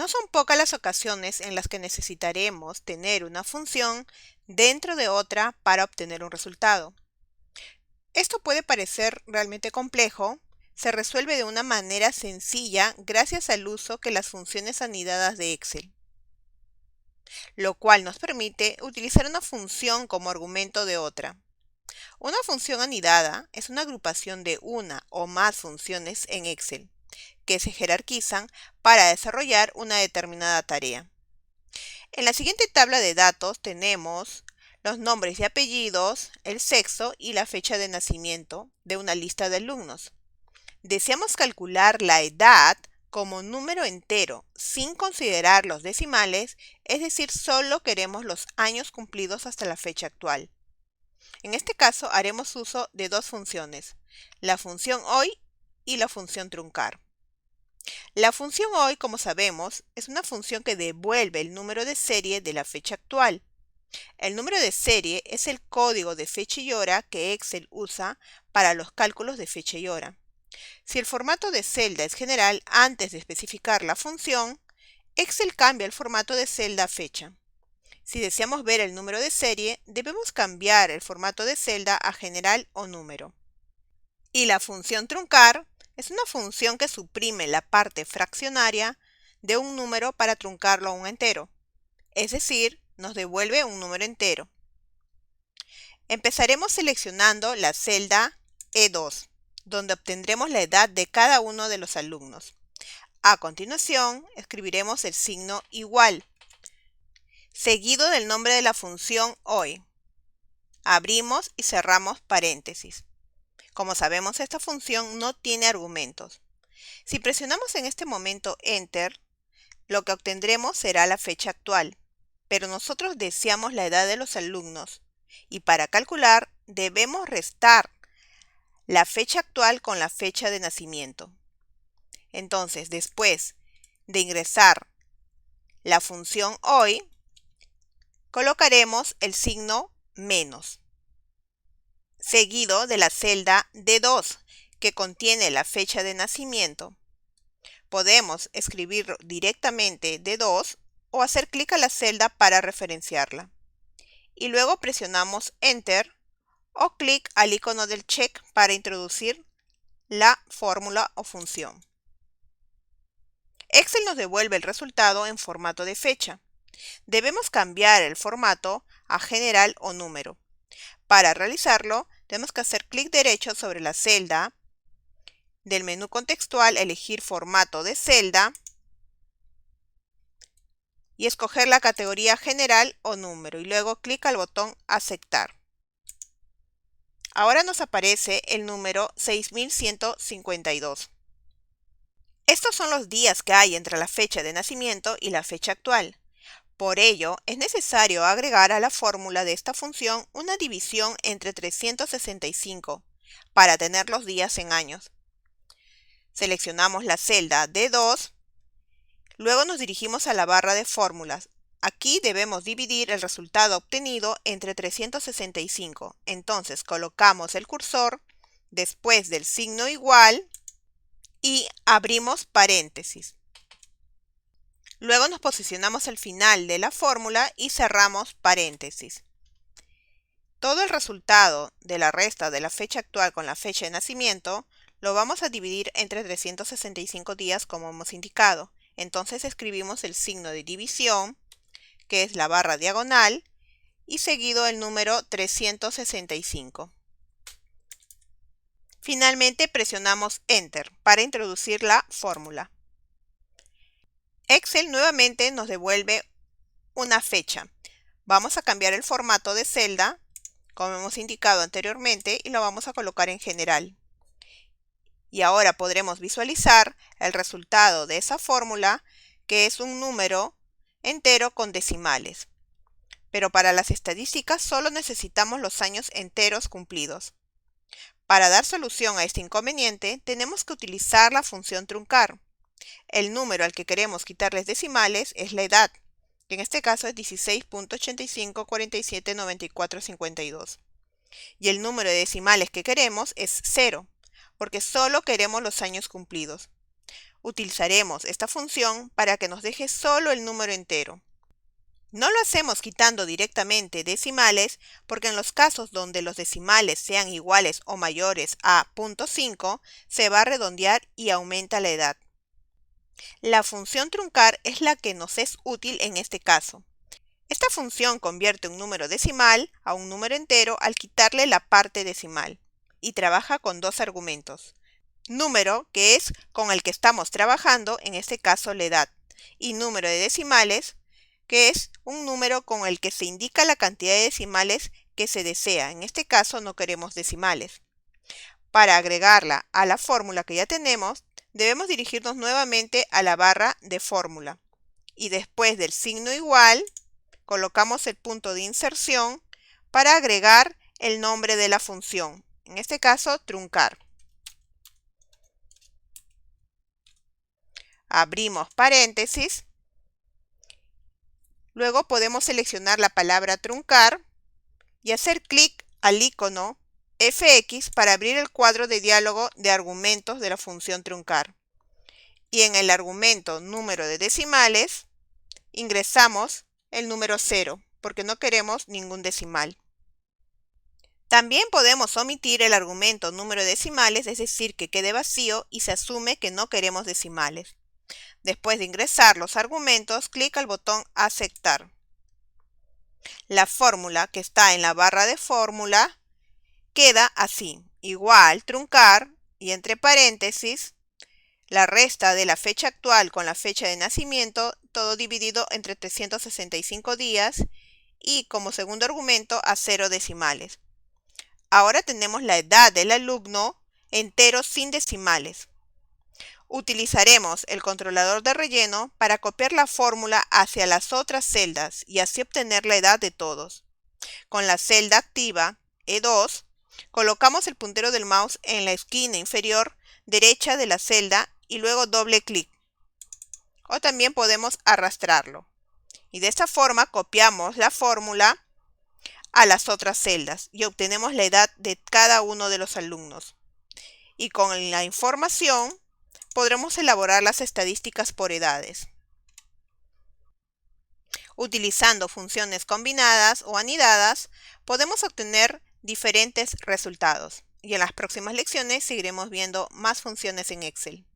No son pocas las ocasiones en las que necesitaremos tener una función dentro de otra para obtener un resultado. Esto puede parecer realmente complejo, se resuelve de una manera sencilla gracias al uso que las funciones anidadas de Excel, lo cual nos permite utilizar una función como argumento de otra. Una función anidada es una agrupación de una o más funciones en Excel, que se jerarquizan para desarrollar una determinada tarea. En la siguiente tabla de datos tenemos los nombres y apellidos, el sexo y la fecha de nacimiento de una lista de alumnos. Deseamos calcular la edad como número entero, sin considerar los decimales, es decir, solo queremos los años cumplidos hasta la fecha actual. En este caso haremos uso de dos funciones, la función hoy y la función truncar. La función hoy, como sabemos, es una función que devuelve el número de serie de la fecha actual. El número de serie es el código de fecha y hora que Excel usa para los cálculos de fecha y hora. Si el formato de celda es general antes de especificar la función, Excel cambia el formato de celda a fecha. Si deseamos ver el número de serie, debemos cambiar el formato de celda a general o número. Y la función truncar es una función que suprime la parte fraccionaria de un número para truncarlo a un entero, es decir, nos devuelve un número entero. Empezaremos seleccionando la celda E2, donde obtendremos la edad de cada uno de los alumnos. A continuación, escribiremos el signo igual, seguido del nombre de la función hoy. Abrimos y cerramos paréntesis. Como sabemos, esta función no tiene argumentos. Si presionamos en este momento Enter, lo que obtendremos será la fecha actual, pero nosotros deseamos la edad de los alumnos y para calcular debemos restar la fecha actual con la fecha de nacimiento. Entonces, después de ingresar la función hoy, colocaremos el signo menos, seguido de la celda D2, que contiene la fecha de nacimiento. Podemos escribir directamente D2 o hacer clic a la celda para referenciarla. Y luego presionamos Enter o clic al icono del check para introducir la fórmula o función. Excel nos devuelve el resultado en formato de fecha. Debemos cambiar el formato a general o número. Para realizarlo, tenemos que hacer clic derecho sobre la celda, del menú contextual elegir formato de celda y escoger la categoría general o número y luego clic al botón aceptar. Ahora nos aparece el número 6152. Estos son los días que hay entre la fecha de nacimiento y la fecha actual. Por ello, es necesario agregar a la fórmula de esta función una división entre 365 para tener los días en años. Seleccionamos la celda D2, luego nos dirigimos a la barra de fórmulas. Aquí debemos dividir el resultado obtenido entre 365. Entonces colocamos el cursor después del signo igual y abrimos paréntesis. Luego nos posicionamos al final de la fórmula y cerramos paréntesis. Todo el resultado de la resta de la fecha actual con la fecha de nacimiento lo vamos a dividir entre 365 días como hemos indicado. Entonces escribimos el signo de división, que es la barra diagonal, y seguido el número 365. Finalmente presionamos Enter para introducir la fórmula. Excel nuevamente nos devuelve una fecha. Vamos a cambiar el formato de celda, como hemos indicado anteriormente, y lo vamos a colocar en general. Y ahora podremos visualizar el resultado de esa fórmula, que es un número entero con decimales. Pero para las estadísticas solo necesitamos los años enteros cumplidos. Para dar solución a este inconveniente, tenemos que utilizar la función truncar. El número al que queremos quitarles decimales es la edad, que en este caso es 16.85479452. Y el número de decimales que queremos es 0, porque solo queremos los años cumplidos. Utilizaremos esta función para que nos deje solo el número entero. No lo hacemos quitando directamente decimales porque en los casos donde los decimales sean iguales o mayores a 0.5 se va a redondear y aumenta la edad. La función truncar es la que nos es útil en este caso. Esta función convierte un número decimal a un número entero al quitarle la parte decimal y trabaja con dos argumentos. Número, que es con el que estamos trabajando, en este caso la edad, y número de decimales, que es un número con el que se indica la cantidad de decimales que se desea. En este caso no queremos decimales. Para agregarla a la fórmula que ya tenemos, debemos dirigirnos nuevamente a la barra de fórmula. Y después del signo igual, colocamos el punto de inserción para agregar el nombre de la función. En este caso, truncar. Abrimos paréntesis. Luego podemos seleccionar la palabra truncar y hacer clic al icono FX para abrir el cuadro de diálogo de argumentos de la función truncar. Y en el argumento número de decimales ingresamos el número 0 porque no queremos ningún decimal. También podemos omitir el argumento número de decimales, es decir, que quede vacío y se asume que no queremos decimales. Después de ingresar los argumentos, clic al botón Aceptar. La fórmula que está en la barra de fórmula queda así: igual truncar y entre paréntesis la resta de la fecha actual con la fecha de nacimiento, todo dividido entre 365 días y como segundo argumento a 0 decimales. Ahora tenemos la edad del alumno entero sin decimales. Utilizaremos el controlador de relleno para copiar la fórmula hacia las otras celdas y así obtener la edad de todos. Con la celda activa E2, colocamos el puntero del mouse en la esquina inferior derecha de la celda y luego doble clic. O también podemos arrastrarlo. Y de esta forma copiamos la fórmula a las otras celdas y obtenemos la edad de cada uno de los alumnos. Y con la información podremos elaborar las estadísticas por edades. Utilizando funciones combinadas o anidadas, podemos obtener diferentes resultados. Y en las próximas lecciones seguiremos viendo más funciones en Excel.